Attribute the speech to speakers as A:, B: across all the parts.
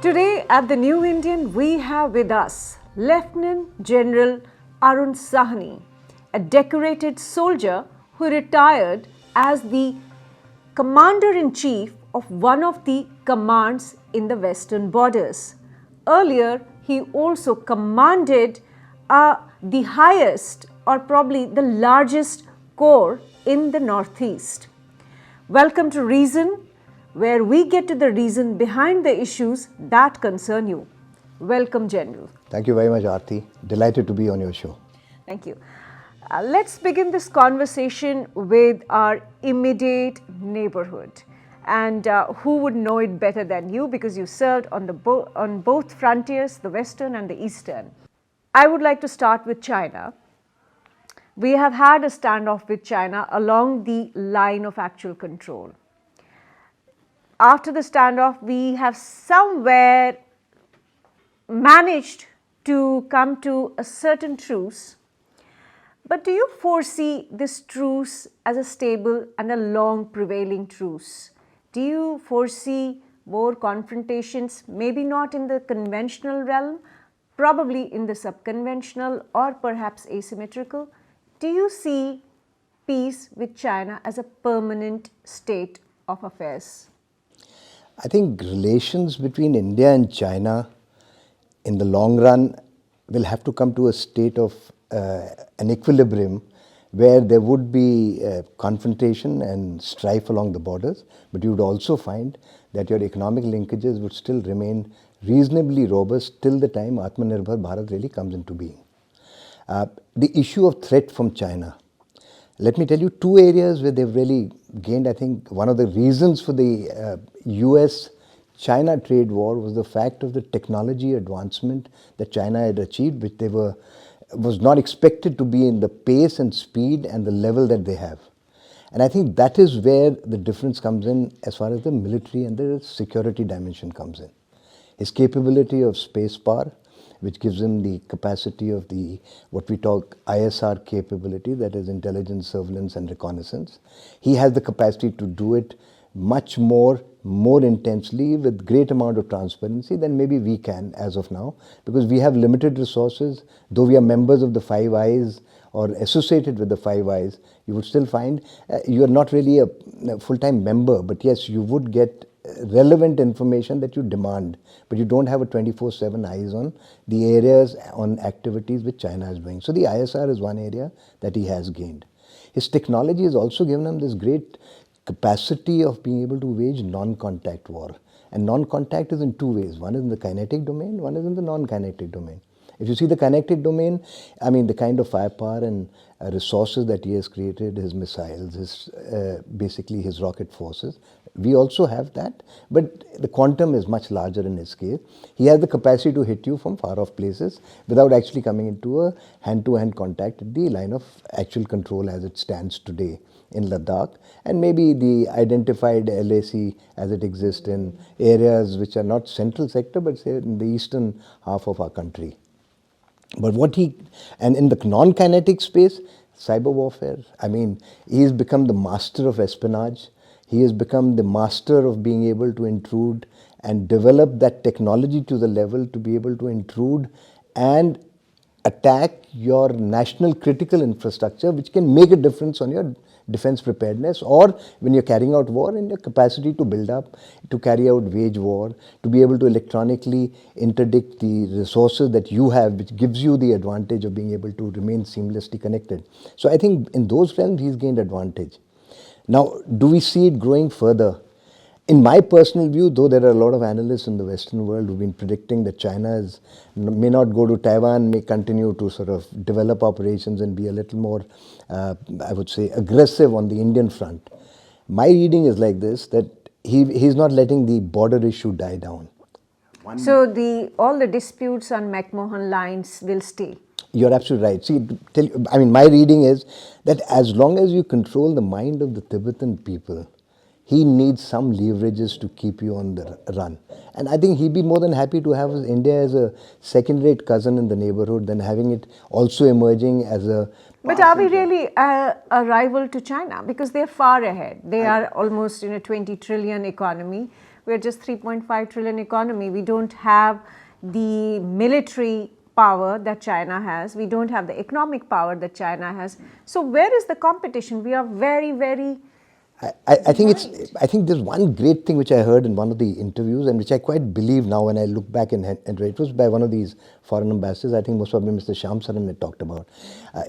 A: Today at the New Indian, we have with us Lieutenant General Arun Sahni, a decorated soldier who retired as the Commander-in-Chief of one of the commands in the western borders. Earlier, he also commanded the highest or probably the largest corps in the Northeast. Welcome to Reason, where we get to the reason behind the issues that concern you. Welcome, General.
B: Thank you very much, Aarti. Delighted to be on your show.
A: Thank you. Let's begin this conversation with our immediate neighborhood. And who would know it better than you, because you served on, on both frontiers, the western and the eastern. I would like to start with China. We have had a standoff with China along the line of actual control. After the standoff, we have somewhere managed to come to a certain truce. But do you foresee this truce as a stable and a long prevailing truce? Do you foresee more confrontations, maybe not in the conventional realm, probably in the subconventional or perhaps asymmetrical? Do you see peace with China as a permanent state of affairs?
B: I think relations between India and China in the long run will have to come to a state of an equilibrium where there would be confrontation and strife along the borders, but you would also find that your economic linkages would still remain reasonably robust till the time Atmanirbhar Bharat really comes into being. The issue of threat from China. Let me tell you two areas where they've really gained. I think one of the reasons for the US-China trade war was the fact of the technology advancement that China had achieved, which was not expected to be in the pace and speed and the level that they have. And I think that is where the difference comes in as far as the military and the security dimension comes in. His capability of space power, which gives him the capacity of what we talk ISR capability, that is intelligence, surveillance and reconnaissance. He has the capacity to do it much more intensely with great amount of transparency than maybe we can as of now, because we have limited resources. Though we are members of the Five Eyes or associated with the Five Eyes, you would still find you are not really a full-time member, but yes, you would get relevant information that you demand, but you don't have a 24/7 eyes on the areas, on activities which China is doing. So the ISR is one area that he has gained. His technology has also given him this great capacity of being able to wage non-contact war. And non-contact is in two ways. One is in the kinetic domain, one is in the non-kinetic domain. If you see the kinetic domain, I mean the kind of firepower and resources that he has created, his missiles, basically his rocket forces, we also have that, but the quantum is much larger in his case. He has the capacity to hit you from far off places without actually coming into a hand-to-hand contact at the line of actual control as it stands today in Ladakh, and maybe the identified LAC as it exists in areas which are not central sector, but say in the eastern half of our country. But and in the non-kinetic space, cyber warfare, I mean, he's become the master of espionage. He has become the master of being able to intrude and develop that technology to the level to be able to intrude and attack your national critical infrastructure, which can make a difference on your defense preparedness, or when you're carrying out war, in your capacity to build up, to carry out wage war, to be able to electronically interdict the resources that you have, which gives you the advantage of being able to remain seamlessly connected. So I think in those realms, he's gained advantage. Now, do we see it growing further? In my personal view, though there are a lot of analysts in the Western world who've been predicting that China may not go to Taiwan, may continue to sort of develop operations and be a little more, I would say, aggressive on the Indian front. My reading is like this, that he's not letting the border issue die down.
A: So all the disputes on McMahon lines will stay?
B: You're absolutely right. See, my reading is that as long as you control the mind of the Tibetan people, he needs some leverages to keep you on the run. And I think he'd be more than happy to have India as a second-rate cousin in the neighborhood than having it also emerging as a...
A: But are we really a rival to China? Because they're far ahead. They are almost in a 20 trillion economy. we're just 3.5 trillion economy. We don't have the military power that China has. We don't have the economic power that China has. So where is the competition? We are very, very
B: I think there's one great thing which I heard in one of the interviews and which I quite believe now when I look back and it was by one of these foreign ambassadors. I think most probably Mr. Shyam Saran had talked about.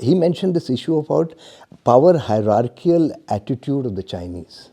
B: He mentioned this issue about power hierarchical attitude of the Chinese.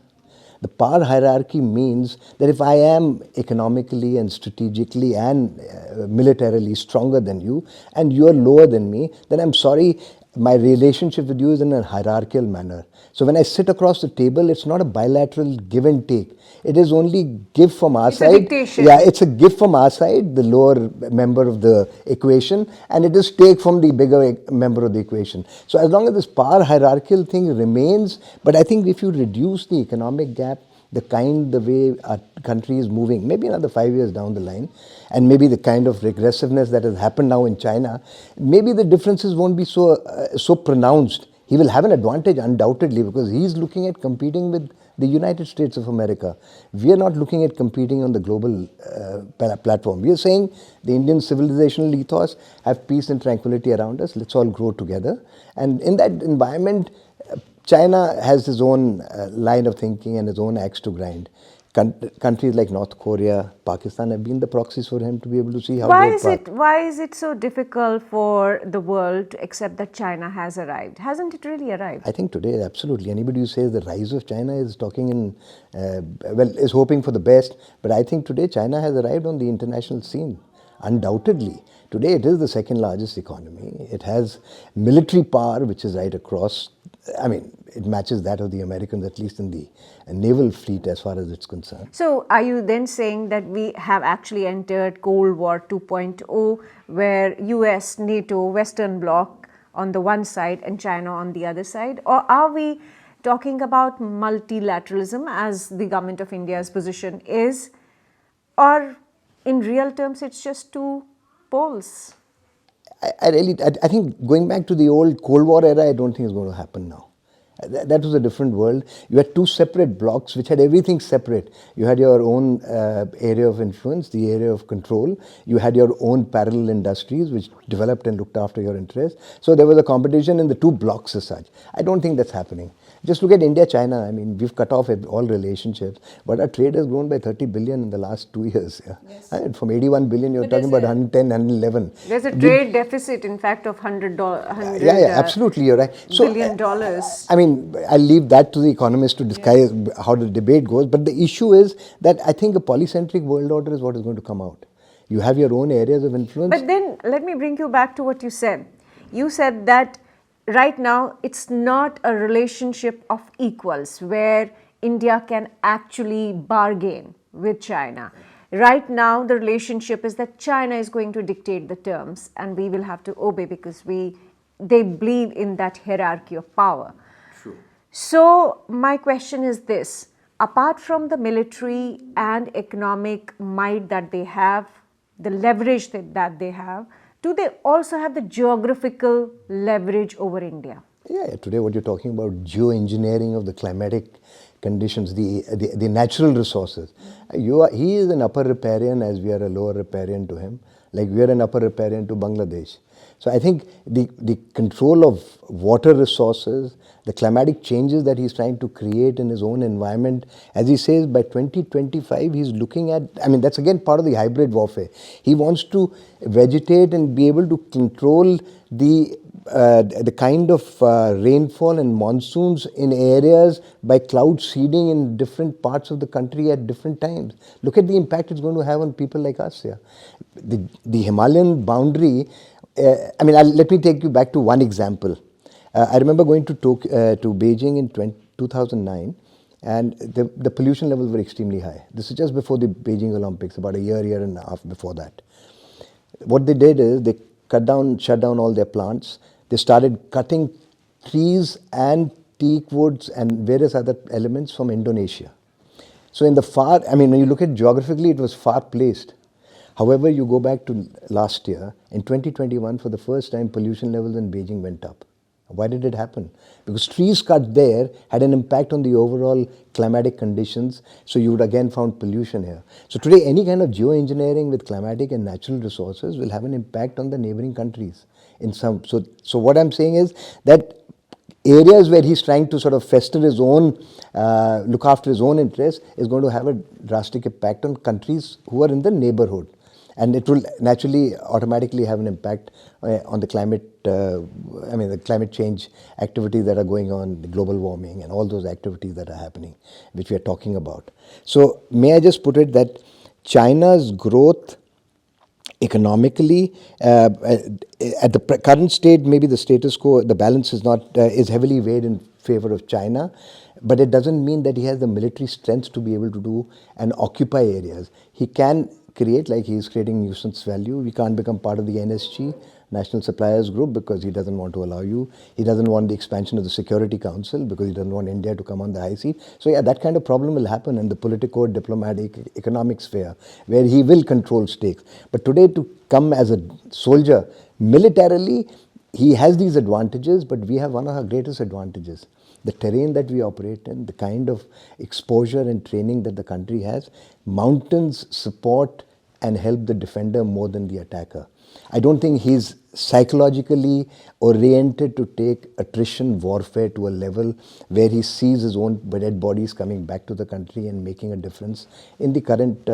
B: The power hierarchy means that if I am economically and strategically and militarily stronger than you and you are lower than me, then I'm sorry, my relationship with you is in a hierarchical manner. So when I sit across the table, it's not a bilateral give and take. It is only give from our side.
A: It's a dictation.
B: Yeah, it's a give from our side, the lower member of the equation, and it is take from the bigger member of the equation. So as long as this power hierarchical thing remains, but I think if you reduce the economic gap, the way our country is moving, maybe another 5 years down the line, and maybe the kind of regressiveness that has happened now in China, maybe the differences won't be so pronounced. He will have an advantage undoubtedly because he's looking at competing with the United States of America. We are not looking at competing on the global platform. We are saying the Indian civilizational ethos, have peace and tranquility around us, let's all grow together. And in that environment, China has its own line of thinking and its own axe to grind. Countries like North Korea, Pakistan have been the proxies for him to be able to see how
A: Why is it so difficult for the world to accept that China has arrived? Hasn't it really arrived?
B: I think today, absolutely. Anybody who says the rise of China is talking is hoping for the best. But I think today China has arrived on the international scene, undoubtedly. Today it is the second largest economy. It has military power, which is right across. I mean, it matches that of the Americans, at least in the naval fleet as far as it's concerned.
A: So are you then saying that we have actually entered Cold War 2.0, where US, NATO, Western Bloc on the one side and China on the other side? Or are we talking about multilateralism as the government of India's position is? Or in real terms, it's just two poles?
B: I think going back to the old Cold War era, I don't think it's going to happen now. That was a different world. You had two separate blocks which had everything separate. You had your own area of influence, the area of control. You had your own parallel industries which developed and looked after your interests. So there was a competition in the two blocks as such. I don't think that's happening. Just look at India, China. I mean, we've cut off all relationships, but our trade has grown by 30 billion in the last 2 years. Yeah?
A: Yes.
B: And from 81 billion, you're talking about 110, 111.
A: There's a trade deficit, in fact, of $100
B: absolutely, you're right.
A: billion dollars.
B: I mean, I'll leave that to the economists to discuss how the debate goes. But the issue is that I think a polycentric world order is what is going to come out. You have your own areas of influence.
A: But then let me bring you back to what you said. You said that right now it's not a relationship of equals where India can actually bargain with China. Right now the relationship is that China is going to dictate the terms and we will have to obey because they believe in that hierarchy of power.
B: True.
A: So my question is this: apart from the military and economic might that they have, the leverage that they have, do they also have the geographical leverage over India?
B: Yeah, today what you're talking about, geoengineering of the climatic conditions, the natural resources. He is an upper riparian as we are a lower riparian to him, like we are an upper riparian to Bangladesh. So I think the control of water resources, the climatic changes that he's trying to create in his own environment, as he says, by 2025 he's looking at, I mean, that's again part of the hybrid warfare. He wants to vegetate and be able to control the kind of rainfall and monsoons in areas by cloud seeding in different parts of the country at different times. Look at the impact it's going to have on people like us here. The Himalayan boundary, let me take you back to one example. I remember going to Beijing in 2009, and the pollution levels were extremely high. This is just before the Beijing Olympics, about a year and a half before that. What they did is they shut down all their plants. They started cutting trees and teak woods and various other elements from Indonesia. So when you look at geographically, it was far placed. However, you go back to last year, in 2021, for the first time, pollution levels in Beijing went up. Why did it happen? Because trees cut there had an impact on the overall climatic conditions, so you would again found pollution here. So today any kind of geoengineering with climatic and natural resources will have an impact on the neighboring countries. So what I'm saying is that areas where he's trying to sort of fester his own, look after his own interests, is going to have a drastic impact on countries who are in the neighborhood. And it will naturally automatically have an impact on the climate, the climate change activities that are going on, the global warming and all those activities that are happening, which we are talking about. So may I just put it that China's growth economically, at the current state, maybe the status quo, the balance is not is heavily weighed in favor of China, but it doesn't mean that he has the military strength to be able to do and occupy areas. He can create, like he is creating nuisance value. We can't become part of the NSG, National Suppliers Group, because he doesn't want to allow you. He doesn't want the expansion of the Security Council because he doesn't want India to come on the high seat. So yeah, that kind of problem will happen in the political, diplomatic, economic sphere where he will control stakes. But today, to come as a soldier militarily, he has these advantages, but we have one of our greatest advantages. The terrain that we operate in, the kind of exposure and training that the country has, mountains support and help the defender more than the attacker. I don't think he's psychologically oriented to take attrition warfare to a level where he sees his own dead bodies coming back to the country and making a difference in the current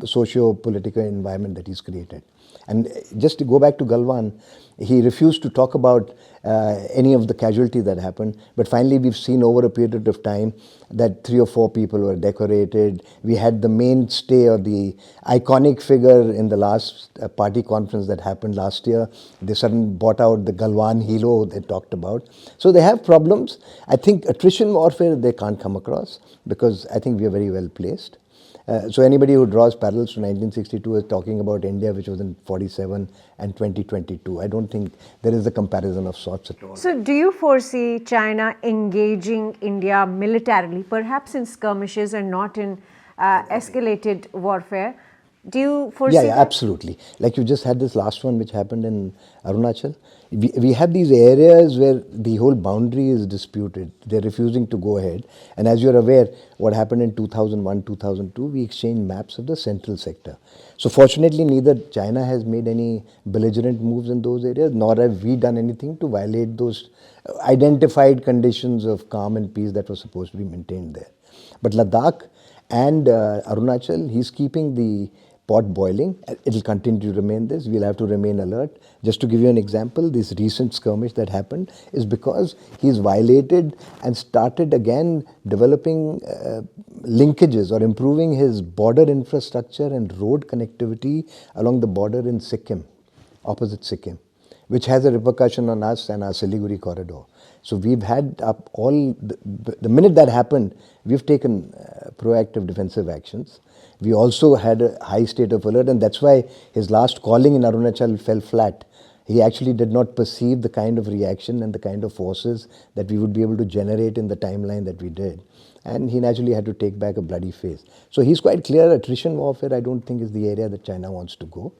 B: socio-political environment that he's created. And just to go back to Galwan, he refused to talk about any of the casualties that happened. But finally, we've seen over a period of time that 3 or 4 people were decorated. We had the mainstay or the iconic figure in the last party conference that happened last year. They suddenly bought out the Galwan hero they talked about. So they have problems. I think attrition warfare they can't come across because I think we are very well placed. So anybody who draws parallels to 1962 is talking about India, which was in 47 and 2022. I don't think there is a comparison of sorts at all.
A: So do you foresee China engaging India militarily, perhaps in skirmishes and not in escalated warfare? Do you foresee
B: Yeah,
A: that?
B: absolutely. Like you just had this last one which happened in Arunachal. We have these areas where the whole boundary is disputed. They're refusing to go ahead. And as you're aware, what happened in 2001, 2002, we exchanged maps of the central sector. So fortunately, neither China has made any belligerent moves in those areas, nor have we done anything to violate those identified conditions of calm and peace that were supposed to be maintained there. But Ladakh and Arunachal, he's keeping the pot boiling. It will continue to remain this. We'll have to remain alert. Just to give you an example, this recent skirmish that happened is because he's violated and started again developing linkages or improving his border infrastructure and road connectivity along the border in Sikkim, opposite Sikkim, which has a repercussion on us and our Siliguri corridor. So we've had up all, the minute that happened, we've taken proactive defensive actions. We also had a high state of alert, and that's why his last calling in Arunachal fell flat. He actually did not perceive the kind of reaction and the kind of forces that we would be able to generate in the timeline that we did. And he naturally had to take back a bloody face. So he's quite clear, attrition warfare I don't think is the area that China wants to go.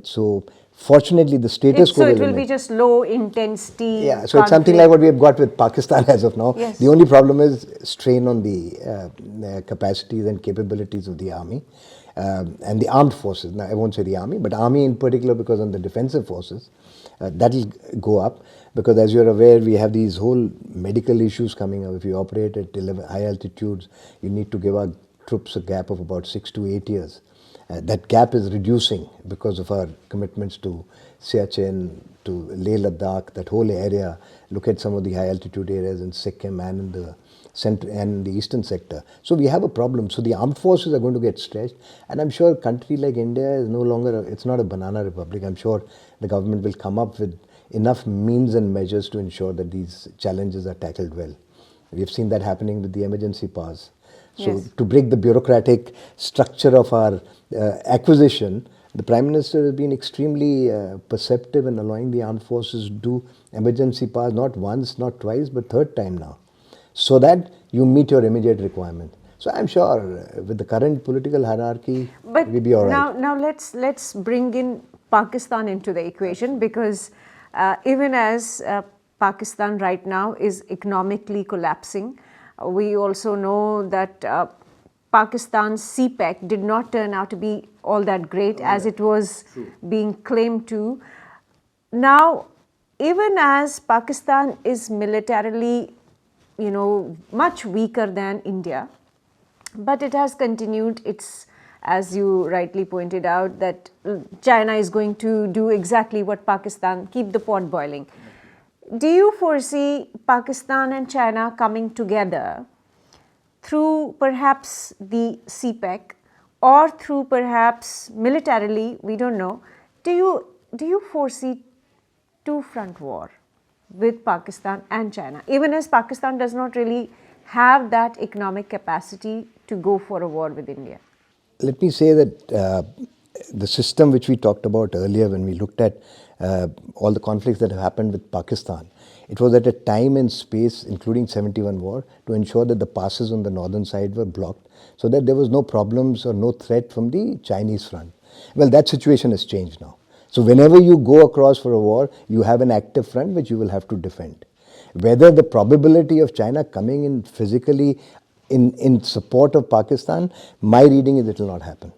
B: So fortunately the status quo
A: So it will be just low intensity.
B: Yeah, so it's something like what we have got with Pakistan as of now.
A: Yes.
B: The only problem is strain on the capacities and capabilities of the army and the armed forces. Now, I won't say the army, but army in particular, because on the defensive forces, that will go up. Because as you're aware, we have these whole medical issues coming up. If you operate at high altitudes, you need to give our troops a gap of about 6 to 8 years. That gap is reducing because of our commitments to Siachen, to Leh Ladakh, that whole area. Look at some of the high altitude areas in Sikkim and in the center and the eastern sector. So we have a problem. So the armed forces are going to get stretched, and I'm sure a country like India is no longer, it's not a banana republic. I'm sure the government will come up with enough means and measures to ensure that these challenges are tackled well. We've seen that happening with the emergency powers. So
A: Yes.
B: to break the bureaucratic structure of our acquisition, the Prime Minister has been extremely perceptive in allowing the armed forces to do emergency powers not once, not twice, but third time now, so that you meet your immediate requirement. So I'm sure with the current political hierarchy,
A: But
B: we'll be all right.
A: now let's bring in Pakistan into the equation, because even as Pakistan right now is economically collapsing. We also know that Pakistan's CPEC did not turn out to be all that great as it was being claimed to. Now, even as Pakistan is militarily, much weaker than India, but it has continued its, as you rightly pointed out, that China is going to do exactly what Pakistan, keep the pot boiling. Do you foresee Pakistan and China coming together through perhaps the CPEC or through perhaps militarily, we don't know? Do you foresee two-front war with Pakistan and China, even as Pakistan does not really have that economic capacity to go for a war with India?
B: Let me say that the system which we talked about earlier when we looked at all the conflicts that have happened with Pakistan, it was at a time and space, including 71 war, to ensure that the passes on the northern side were blocked so that there was no problems or no threat from the Chinese front. Well, that situation has changed now. So whenever you go across for a war, you have an active front which you will have to defend. Whether the probability of China coming in physically in support of Pakistan, my reading is it will not happen.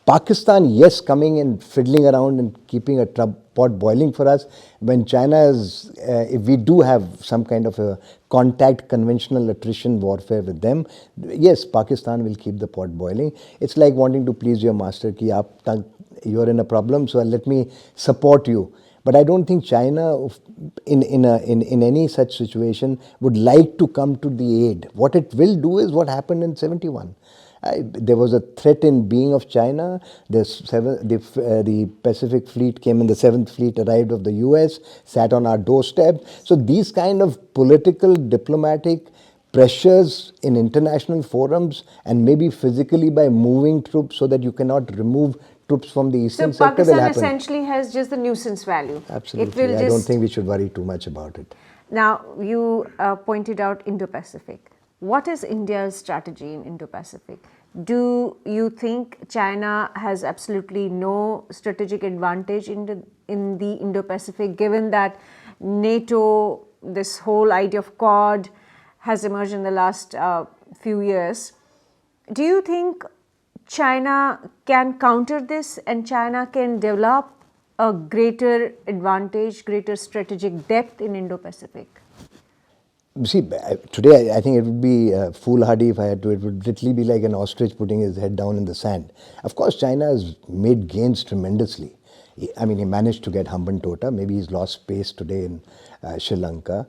B: Pakistan, yes, coming and fiddling around and keeping a pot boiling for us. When China is, if we do have some kind of a contact conventional attrition warfare with them, yes, Pakistan will keep the pot boiling. It's like wanting to please your master, ki you're in a problem, so let me support you. But I don't think China, in any such situation, would like to come to the aid. What it will do is what happened in 71. There was a threat in being of China. The Pacific Fleet came in, the 7th Fleet arrived of the US, sat on our doorstep. So these kind of political, diplomatic pressures in international forums and maybe physically by moving troops so that you cannot remove troops from the eastern sector will happen.
A: So Pakistan essentially has just the nuisance value.
B: Absolutely. I don't think we should worry too much about it.
A: Now, you pointed out Indo-Pacific. What is India's strategy in Indo-Pacific? Do you think China has absolutely no strategic advantage in the Indo-Pacific, given that NATO, this whole idea of Quad, has emerged in the last few years? Do you think China can counter this and China can develop a greater advantage, greater strategic depth in Indo-Pacific?
B: See, today I think it would be foolhardy if I had to. It would literally be like an ostrich putting his head down in the sand. Of course, China has made gains tremendously. I mean, he managed to get Hambantota. Maybe he's lost pace today in Sri Lanka.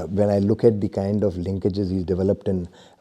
B: When I look at the kind of linkages he's developed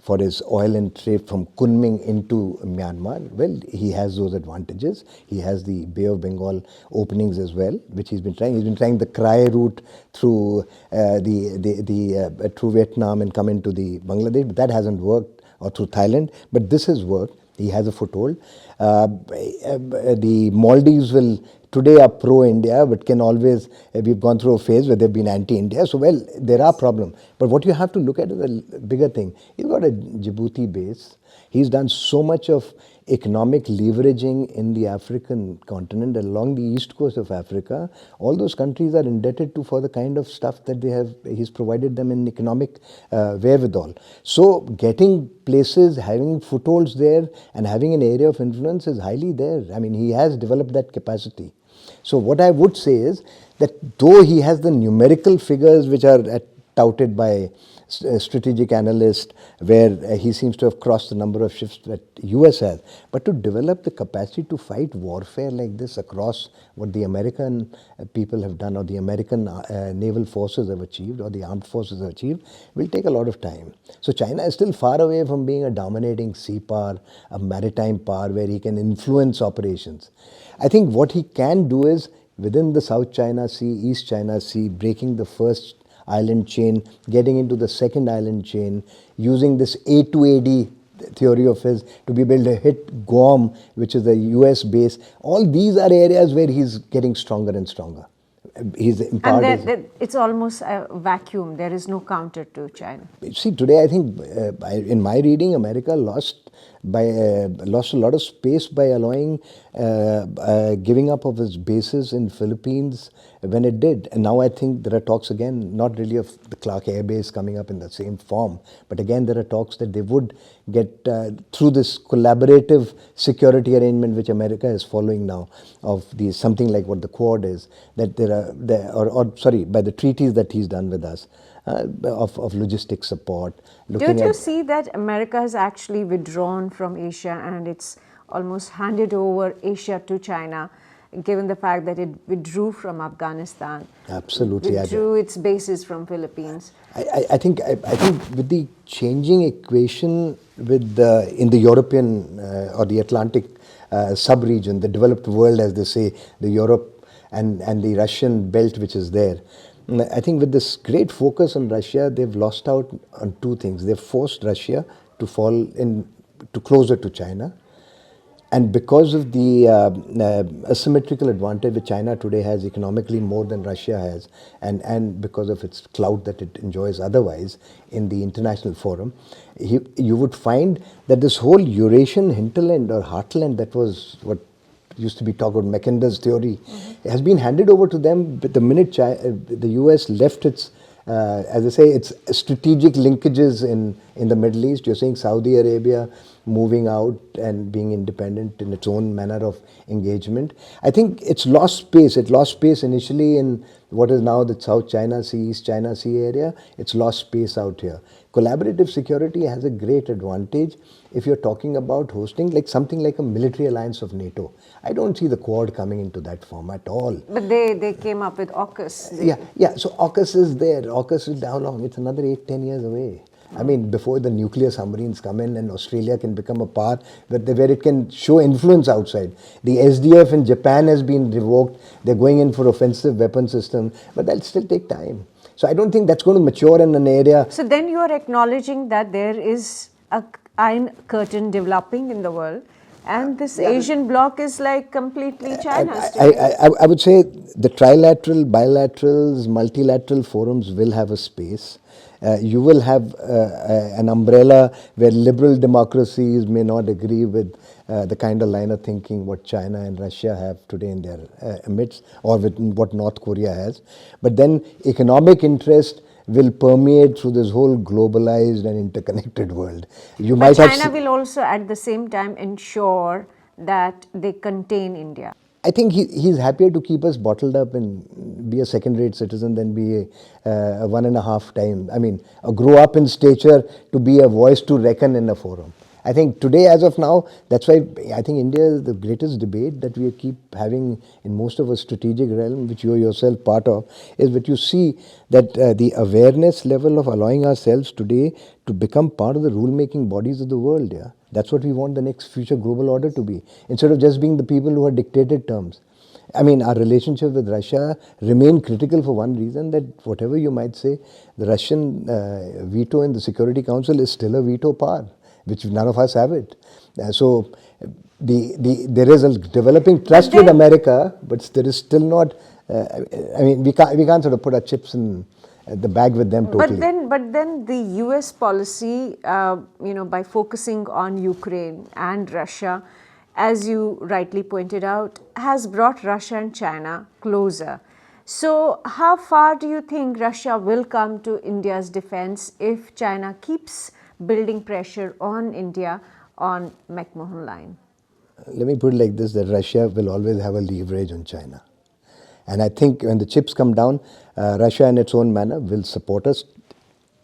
B: for his oil and trade from Kunming into Myanmar, well, he has those advantages. He has the Bay of Bengal openings as well, which he's been trying. He's been trying the Krai route through through Vietnam and come into the Bangladesh, but that hasn't worked, or through Thailand. But this has worked. He has a foothold. The Maldives today are pro-India, but can always, we've gone through a phase where they've been anti-India. So, well, there are problems. But what you have to look at is a bigger thing. You've got a Djibouti base. He's done so much of economic leveraging in the African continent, along the east coast of Africa. All those countries are indebted to for the kind of stuff that he's provided them in economic wherewithal. So getting places, having footholds there and having an area of influence is highly there. I mean, he has developed that capacity. So what I would say is that though he has the numerical figures which are touted by strategic analysts, where he seems to have crossed the number of ships that US has, but to develop the capacity to fight warfare like this across what the American people have done, or the American naval forces have achieved, or the armed forces have achieved, will take a lot of time. So China is still far away from being a dominating sea power, a maritime power where he can influence operations. I think what he can do is within the South China Sea, East China Sea, breaking the first island chain, getting into the second island chain, using this A2AD theory of his to be able to hit Guam, which is a US base. All these are areas where he's getting stronger and stronger. he's
A: And
B: empowered his.
A: it's almost a vacuum. There is no counter to China.
B: See, today I think, in my reading, America lost a lot of space by allowing giving up of its bases in Philippines when it did. And now I think there are talks again, not really of the Clark Air Base coming up in the same form, but again there are talks that they would get through this collaborative security arrangement which America is following now, of these something like what the Quad is, that by the treaties that he's done with us. Of logistic support.
A: Don't you see that America has actually withdrawn from Asia and it's almost handed over Asia to China, given the fact that it withdrew from Afghanistan?
B: Absolutely.
A: Withdrew its bases from Philippines.
B: I think with the changing equation in the European or the Atlantic sub-region, the developed world, as they say, the Europe and the Russian belt which is there, I think with this great focus on Russia, they've lost out on two things. They've forced Russia to fall in to closer to China, and because of the asymmetrical advantage that China today has economically more than Russia has, and because of its clout that it enjoys otherwise in the international forum, you would find that this whole Eurasian hinterland or heartland, that was what used to be talked about, Mackinder's theory, has been handed over to them. But the minute the US left its, as I say, its strategic linkages in the Middle East, you're seeing Saudi Arabia moving out and being independent in its own manner of engagement. I think it's lost space. It lost space initially in what is now the South China Sea, East China Sea area. It's lost space out here. Collaborative security has a great advantage if you're talking about hosting like something like a military alliance of NATO. I don't see the Quad coming into that form at all.
A: But they came up with AUKUS.
B: Yeah. So AUKUS is there. AUKUS is how long? It's another 8-10 years away. I mean, before the nuclear submarines come in and Australia can become a part where it can show influence outside. The SDF in Japan has been revoked. They're going in for offensive weapon system, but that'll still take time. So I don't think that's going to mature in an area.
A: So then you are acknowledging that there is a Iron Curtain developing in the world, and this Asian bloc is like completely China's.
B: I would say the trilateral, bilaterals, multilateral forums will have a space. You will have an umbrella where liberal democracies may not agree with the kind of line of thinking what China and Russia have today in their midst, or with what North Korea has. But then economic interest will permeate through this whole globalized and interconnected world.
A: But China will also at the same time ensure that they contain India.
B: I think he's happier to keep us bottled up and be a second-rate citizen than be a 1.5 time. I mean, grow up in stature to be a voice to reckon in a forum. I think today, as of now, that's why I think India is the greatest debate that we keep having in most of our strategic realm, which you are yourself part of, is that you see that the awareness level of allowing ourselves today to become part of the rule-making bodies of the world. Yeah, that's what we want the next future global order to be, instead of just being the people who are dictated terms. I mean, our relationship with Russia remain critical for one reason, that whatever you might say, the Russian veto in the Security Council is still a veto power, which none of us have it. So there is a developing trust with America, but there is still not. I mean, we can't sort of put our chips in the bag with them totally.
A: But then the U.S. policy, by focusing on Ukraine and Russia, as you rightly pointed out, has brought Russia and China closer. So how far do you think Russia will come to India's defense if China keeps building pressure on India on McMahon line?
B: Let me put it like this, that Russia will always have a leverage on China. And I think when the chips come down, Russia in its own manner will support us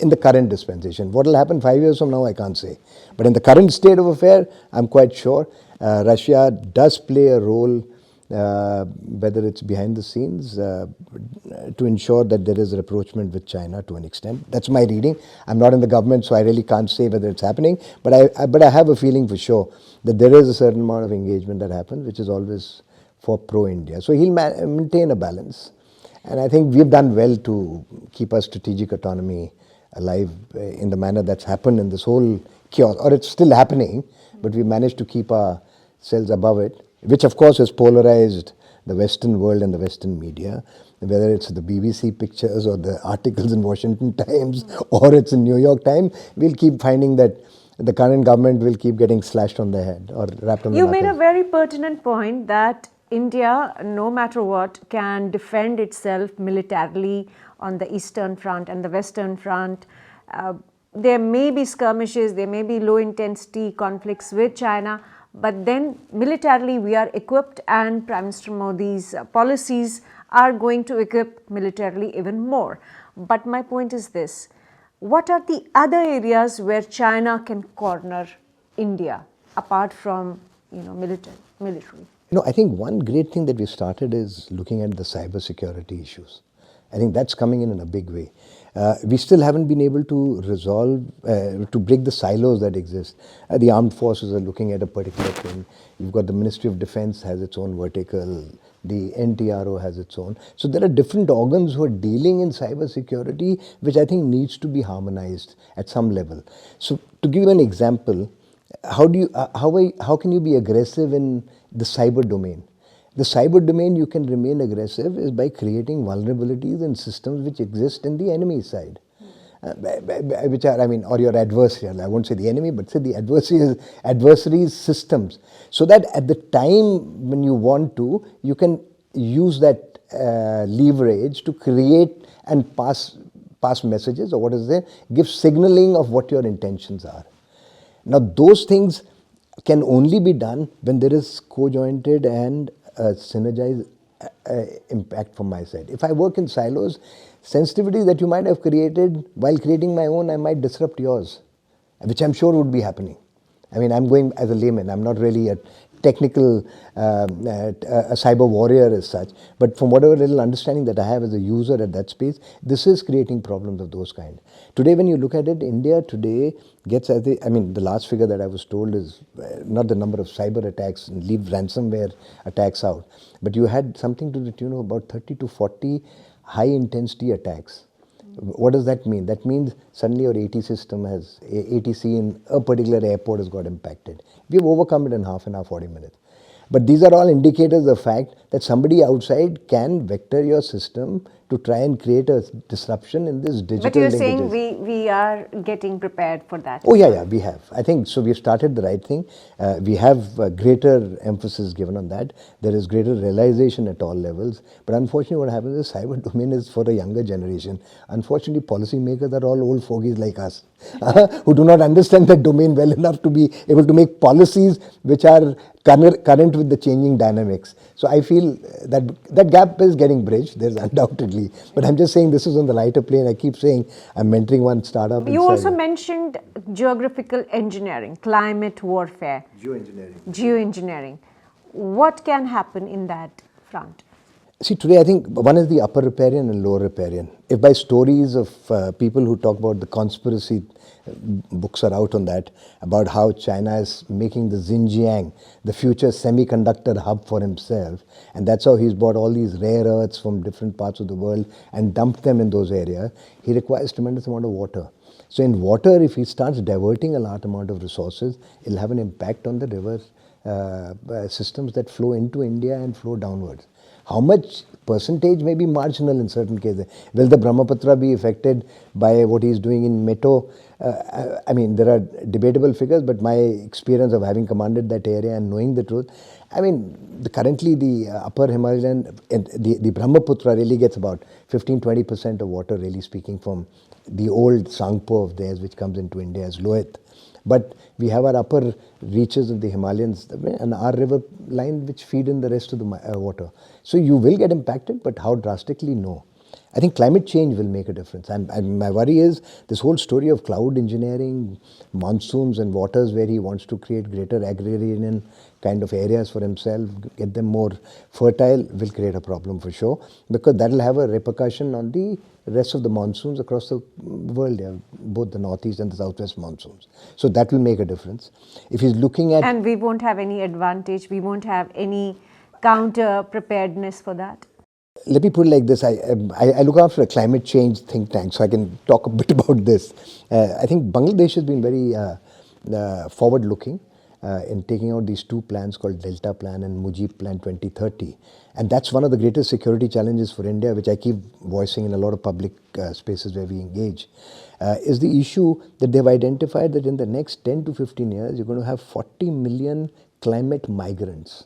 B: in the current dispensation. What will happen 5 years from now, I can't say. But in the current state of affair, I'm quite sure Russia does play a role, whether it's behind the scenes, to ensure that there is rapprochement with China to an extent. That's my reading. I'm not in the government, so I really can't say whether it's happening. But I have a feeling for sure that there is a certain amount of engagement that happens, which is always for pro-India. So he'll maintain a balance. And I think we've done well to keep our strategic autonomy alive in the manner that's happened in this whole chaos. Or it's still happening, but we managed to keep ourselves above it, which of course has polarized the Western world and the Western media, whether it's the BBC pictures or the articles in Washington Times or it's in New York Times, we'll keep finding that the current government will keep getting slashed on the head or wrapped on the
A: You made a
B: knuckles.
A: very pertinent point that India, no matter what, can defend itself militarily on the Eastern Front and the Western Front. There may be skirmishes, there may be low intensity conflicts with China, but then militarily we are equipped, and Prime Minister Modi's policies are going to equip militarily even more. But my point is this: what are the other areas where China can corner India apart from military?
B: I think one great thing that we started is looking at the cyber security issues. I think that's coming in a big way. We still haven't been able to resolve, to break the silos that exist. The armed forces are looking at a particular thing. You've got the Ministry of Defense has its own vertical. The NTRO has its own. So there are different organs who are dealing in cyber security, which I think needs to be harmonized at some level. So to give you an example, how can you be aggressive in the cyber domain? The cyber domain you can remain aggressive is by creating vulnerabilities in systems which exist in the enemy side. Which are, or your adversary, I won't say the enemy, but say the adversary's systems. So that at the time when you want to, you can use that leverage to create and pass messages, or give signaling of what your intentions are. Now those things can only be done when there is co-jointed and synergized impact from my side. If I work in silos, sensitivity that you might have created while creating my own, I might disrupt yours, which I'm sure would be happening. I'm going as a layman. I'm not really a technical a cyber warrior as such, but from whatever little understanding that I have as a user at that space, this is creating problems of those kind. Today, when you look at it, India today gets the last figure that I was told is not the number of cyber attacks, and leave ransomware attacks out, but you had something to the tune of about 30 to 40 high intensity attacks. What does that mean? That means suddenly your ATC in a particular airport has got impacted. We've overcome it in half an hour, 40 minutes. But these are all indicators of the fact that somebody outside can vector your system to try and create a disruption in this digital
A: But you're
B: linkages.
A: saying we are getting prepared for that.
B: Oh, yeah, we have. I think so. We've started the right thing. We have greater emphasis given on that. There is greater realization at all levels. But unfortunately, what happens is cyber domain is for a younger generation. Unfortunately, policymakers are all old fogies like us who do not understand that domain well enough to be able to make policies which are current with the changing dynamics. So I feel that gap is getting bridged. There's undoubtedly. But I'm just saying this is on the lighter plane. I keep saying I'm mentoring one startup.
A: You also mentioned geographical engineering, climate warfare. Geoengineering. What can happen in that front?
B: See, today I think one is the upper riparian and lower riparian. If by stories of people who talk about the conspiracy, books are out on that, about how China is making the Xinjiang the future semiconductor hub for himself, and that's how he's bought all these rare earths from different parts of the world and dumped them in those areas. He requires tremendous amount of water. So in water, if he starts diverting a large amount of resources, it'll have an impact on the river systems that flow into India and flow downwards. How much percentage may be marginal in certain cases. Will the Brahmaputra be affected by what he's doing in Meto? There are debatable figures, but my experience of having commanded that area and knowing the truth, currently the upper Himalayan, the Brahmaputra really gets about 15-20% of water, really speaking, from the old Sangpo of theirs, which comes into India as Lohit. But we have our upper reaches of the Himalayas and our river line which feed in the rest of the water. So you will get impacted, but how drastically? No. I think climate change will make a difference. And my worry is this whole story of cloud engineering, monsoons and waters where he wants to create greater agrarian kind of areas for himself, get them more fertile, will create a problem for sure, because that will have a repercussion on the rest of the monsoons across the world, both the northeast and the southwest monsoons. So that will make a difference. If he's looking at...
A: And we won't have any advantage, we won't have any counter preparedness for that.
B: Let me put it like this. I look after a climate change think tank, so I can talk a bit about this. I think Bangladesh has been very forward-looking. in taking out these two plans called Delta Plan and Mujib Plan 2030. And that's one of the greatest security challenges for India, which I keep voicing in a lot of public spaces where we engage, is the issue that they've identified that in the next 10 to 15 years, you're going to have 40 million climate migrants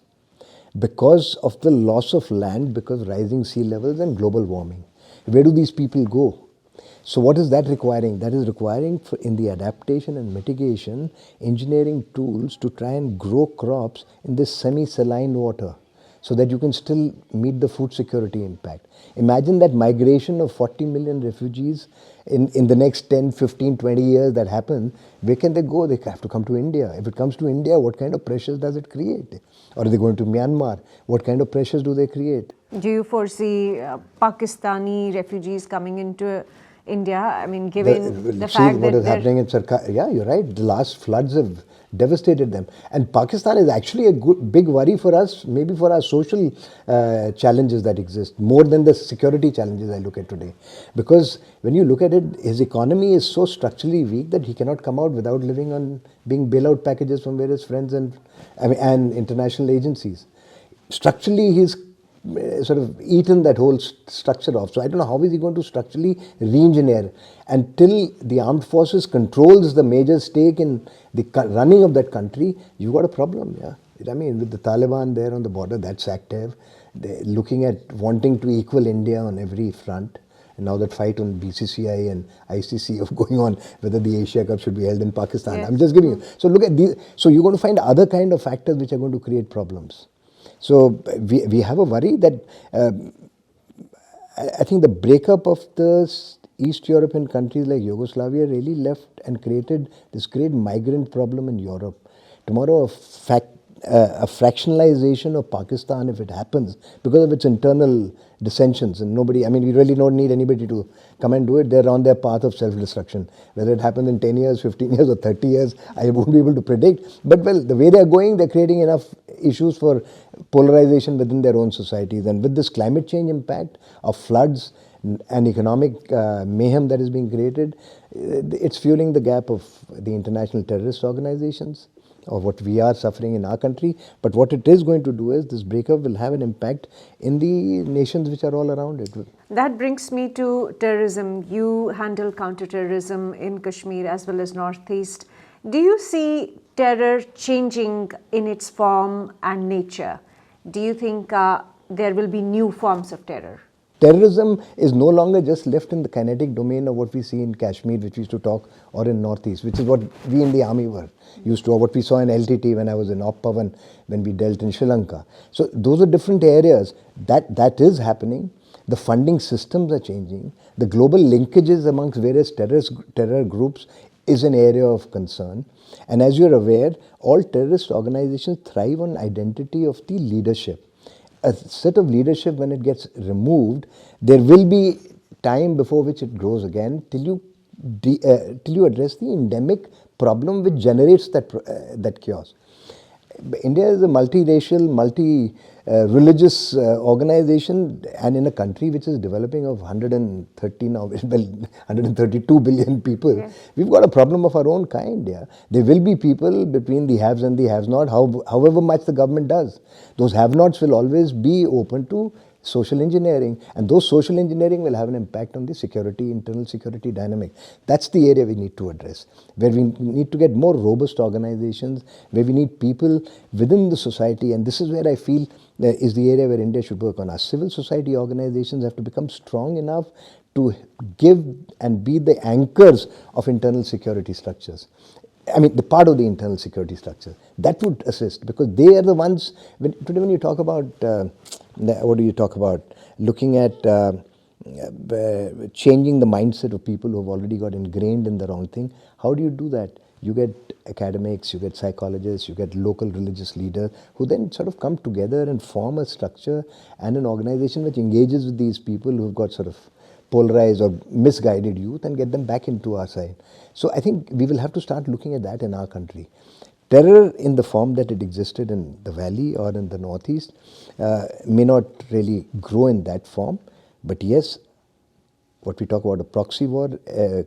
B: because of the loss of land, because of rising sea levels and global warming. Where do these people go? So what is that requiring? That is requiring in the adaptation and mitigation, engineering tools to try and grow crops in this semi-saline water so that you can still meet the food security impact. Imagine that migration of 40 million refugees in the next 10, 15, 20 years that happen. Where can they go? They have to come to India. If it comes to India, what kind of pressures does it create? Or are they going to Myanmar? What kind of pressures do they create?
A: Do you foresee Pakistani refugees coming into India? I mean, given the fact
B: what
A: that
B: is happening in Sarkar. Yeah, you're right. The last floods have devastated them. And Pakistan is actually a big worry for us, maybe for our social challenges that exist, more than the security challenges I look at today. Because when you look at it, his economy is so structurally weak that he cannot come out without living on being bailout packages from various friends and international agencies. Structurally, he's sort of eaten that whole structure off. So I don't know how is he going to structurally re-engineer. Until the armed forces controls the major stake in the running of that country, you've got a problem. Yeah, I mean, with the Taliban there on the border, that's active. They're looking at wanting to equal India on every front. And now that fight on BCCI and ICC of going on, whether the Asia Cup should be held in Pakistan.
A: Yes.
B: I'm just giving you. So look at these. So you're going to find other kind of factors which are going to create problems. So we have a worry that I think the breakup of the East European countries like Yugoslavia really left and created this great migrant problem in Europe. Tomorrow, a fractionalization of Pakistan, if it happens, because of its internal dissensions, and nobody, I mean, we really don't need anybody to come and do it. They're on their path of self-destruction. Whether it happens in 10 years, 15 years, or 30 years, I won't be able to predict. But well, the way they're going, they're creating enough issues for polarization within their own societies. And with this climate change impact of floods and economic mayhem that is being created, it's fueling the gap of the international terrorist organizations, of what we are suffering in our country. But what it is going to do is this breakup will have an impact in the nations which are all around it.
A: That brings me to terrorism. You handle counterterrorism in Kashmir as well as Northeast. Do you see terror changing in its form and nature? Do you think there will be new forms of terror?
B: Terrorism is no longer just left in the kinetic domain of what we see in Kashmir, which we used to talk, or in Northeast, which is what we in the army were used to, or what we saw in LTT when I was in Op Pavan, when we dealt in Sri Lanka. So those are different areas. That is happening. The funding systems are changing. The global linkages amongst various terror groups is an area of concern. And as you're aware, all terrorist organizations thrive on identity of the leadership. A set of leadership, when it gets removed, there will be time before which it grows again till you address the endemic problem which generates that chaos. India is a multiracial, multi-religious organization, and in a country which is developing of 130 now, well, 132 billion people, yes. We've got a problem of our own kind. Yeah, there will be people between the haves and the have-not, however much the government does. Those have-nots will always be open to social engineering, and those social engineering will have an impact on the security, internal security dynamic. That's the area we need to address, where we need to get more robust organizations, where we need people within the society, and this is where I feel is the area where India should work on. Our civil society organizations have to become strong enough to give and be the anchors of internal security structures. I mean, the part of the internal security structure. That would assist, because they are the ones, today when you talk about, what do you talk about? Looking at changing the mindset of people who have already got ingrained in the wrong thing. How do you do that? You get academics, you get psychologists, you get local religious leaders who then sort of come together and form a structure and an organization which engages with these people who have got sort of polarized or misguided youth and get them back into our side. So I think we will have to start looking at that in our country. Terror in the form that it existed in the valley or in the Northeast may not really grow in that form, but yes, what we talk about a proxy war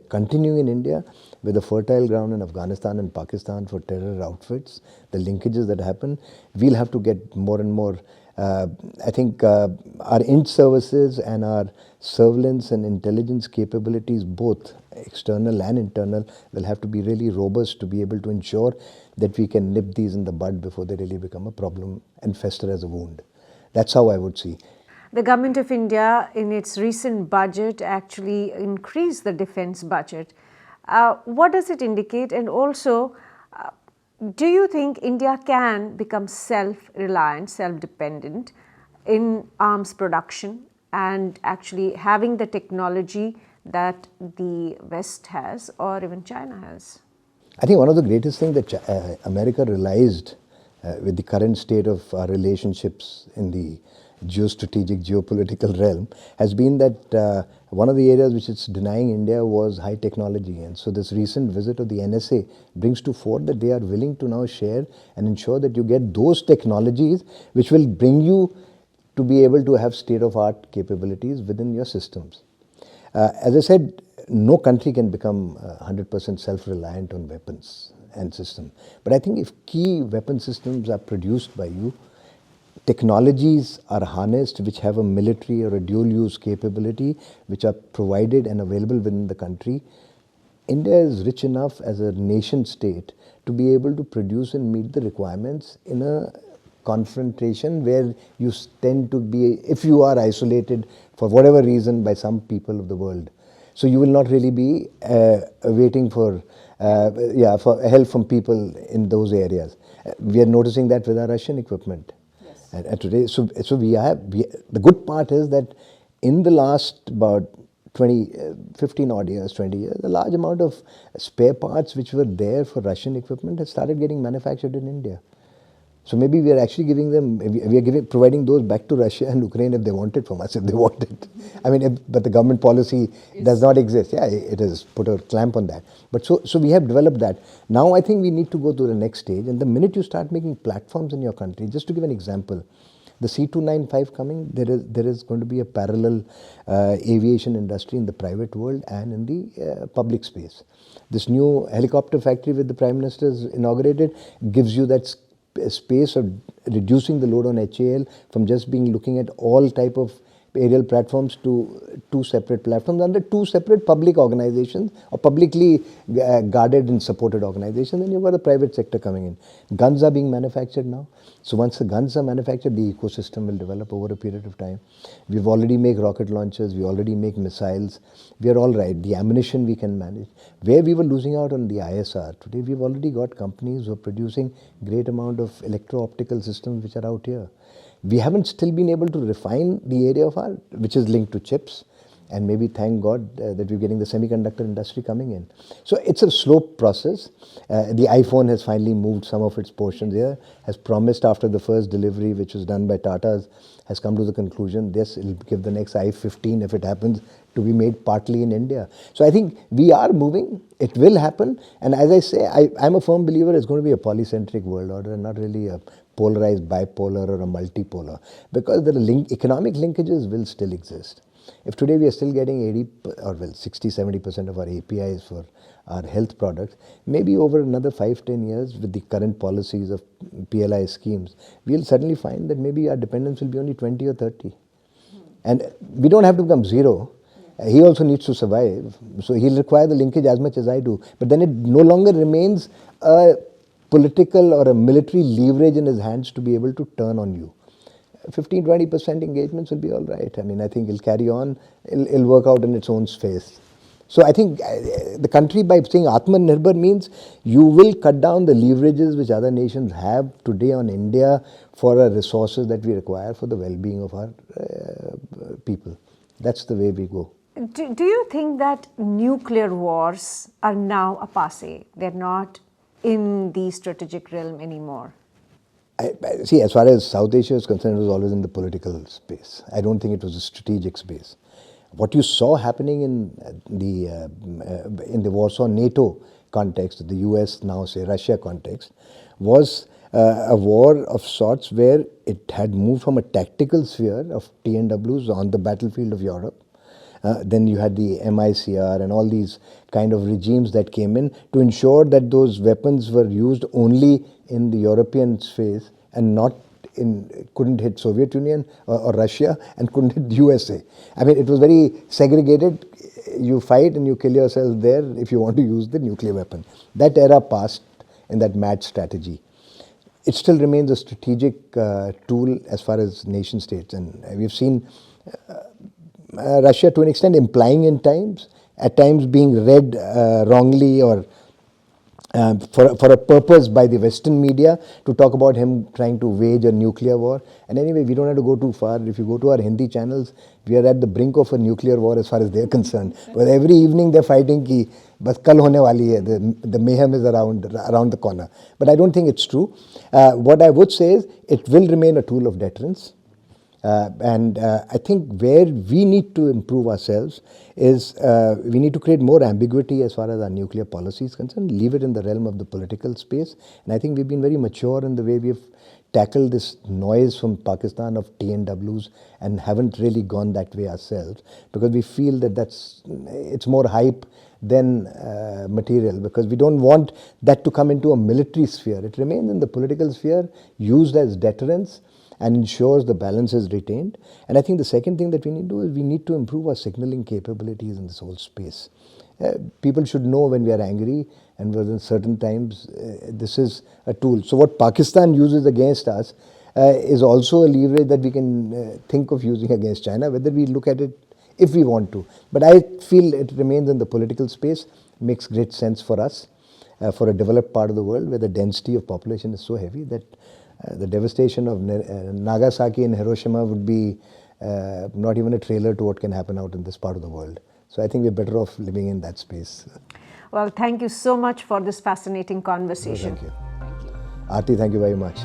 B: continuing in India with a fertile ground in Afghanistan and Pakistan for terror outfits, the linkages that happen, we'll have to get more and more. I think our inch services and our surveillance and intelligence capabilities, both external and internal, will have to be really robust to be able to ensure that we can nip these in the bud before they really become a problem and fester as a wound. That's how I would see.
A: The Government of India, in its recent budget, actually increased the defense budget. What does it indicate? And also, do you think India can become self-reliant, self-dependent in arms production and actually having the technology that the West has or even China has?
B: I think one of the greatest things that America realized with the current state of our relationships in the geostrategic, geopolitical realm has been that one of the areas which it's denying India was high technology. And so this recent visit of the NSA brings to fore that they are willing to now share and ensure that you get those technologies which will bring you to be able to have state-of-art capabilities within your systems. As I said, no country can become 100% self-reliant on weapons and systems. But I think if key weapon systems are produced by you, technologies are harnessed which have a military or a dual use capability which are provided and available within the country, India is rich enough as a nation state to be able to produce and meet the requirements in a confrontation where you tend to be, if you are isolated for whatever reason by some people of the world. So you will not really be waiting for help from people in those areas. We are noticing that with our Russian equipment. And today, so the good part is that in the last about 15 odd years, 20 years, a large amount of spare parts which were there for Russian equipment has started getting manufactured in India. So maybe we are actually giving them, providing those back to Russia and Ukraine if they want it from us, if they want it. I mean, but the government policy does not exist. Yeah, it has put a clamp on that. But so we have developed that. Now I think we need to go to the next stage. And the minute you start making platforms in your country, just to give an example, the C295 coming, there is going to be a parallel aviation industry in the private world and in the public space. This new helicopter factory with the Prime Minister has inaugurated gives you that space of reducing the load on HAL from just being looking at all type of aerial platforms to two separate platforms under two separate public organizations or publicly guarded and supported organizations. And you've got the private sector coming in. Guns are being manufactured now. So once the guns are manufactured, the ecosystem will develop over a period of time. We've already make rocket launchers, we already make missiles. We are all right. The ammunition we can manage. Where we were losing out on the ISR, today we've already got companies who are producing great amount of electro-optical systems which are out here. We haven't still been able to refine the area of our, which is linked to chips. And maybe thank God that we're getting the semiconductor industry coming in. So it's a slow process. The iPhone has finally moved some of its portions here, has promised after the first delivery, which was done by Tata's, has come to the conclusion, yes, it'll give the next iPhone, if it happens, to be made partly in India. So I think we are moving. It will happen. And as I say, I'm a firm believer it's going to be a polycentric world order and not really a polarized bipolar or a multipolar, because the economic linkages will still exist. If today we are still getting 60-70% of our APIs for our health products, maybe over another 5-10 years with the current policies of PLI schemes, we'll suddenly find that maybe our dependence will be only 20 or 30. And we don't have to become zero. He also needs to survive. So he'll require the linkage as much as I do. But then it no longer remains a political or a military leverage in his hands to be able to turn on you. 15-20% engagements will be all right. I mean, I think it'll carry on, it'll work out in its own space. So I think the country, by saying Atmanirbhar, means you will cut down the leverages which other nations have today on India for our resources that we require for the well-being of our people. That's the way we go.
A: Do you think that nuclear wars are now a passé? They're not in the strategic realm anymore?
B: See, as far as South Asia is concerned, it was always in the political space. I don't think it was a strategic space. What you saw happening in the Warsaw NATO context, the US now say Russia context, was a war of sorts where it had moved from a tactical sphere of TNWs on the battlefield of Europe Then you had the MICR and all these kind of regimes that came in to ensure that those weapons were used only in the European space and not couldn't hit Soviet Union or Russia and couldn't hit USA. I mean, it was very segregated. You fight and you kill yourself there if you want to use the nuclear weapon. That era passed in that mad strategy. It still remains a strategic tool as far as nation states, and we've seen Russia to an extent implying at times being read wrongly or for a purpose by the Western media to talk about him trying to wage a nuclear war. And anyway, we don't have to go too far. If you go to our Hindi channels, we are at the brink of a nuclear war as far as they're concerned. But every evening they're fighting ki bas kal hone wali hai, the mayhem is around the corner. But I don't think it's true. What I would say is it will remain a tool of deterrence. And I think where we need to improve ourselves is we need to create more ambiguity as far as our nuclear policy is concerned, leave it in the realm of the political space. And I think we've been very mature in the way we've tackled this noise from Pakistan of TNWs and haven't really gone that way ourselves, because we feel that it's more hype than material, because we don't want that to come into a military sphere. It remains in the political sphere, used as deterrence, and ensures the balance is retained. And I think the second thing that we need to do is we need to improve our signaling capabilities in this whole space. People should know when we are angry, and within certain times this is a tool. So what Pakistan uses against us is also a leverage that we can think of using against China, whether we look at it if we want to. But I feel it remains in the political space, makes great sense for us, for a developed part of the world where the density of population is so heavy that the devastation of Nagasaki and Hiroshima would be not even a trailer to what can happen out in this part of the world. So I think we're better off living in that space.
A: Well, thank you so much for this fascinating conversation.
B: Thank you. Aarti, thank you very much.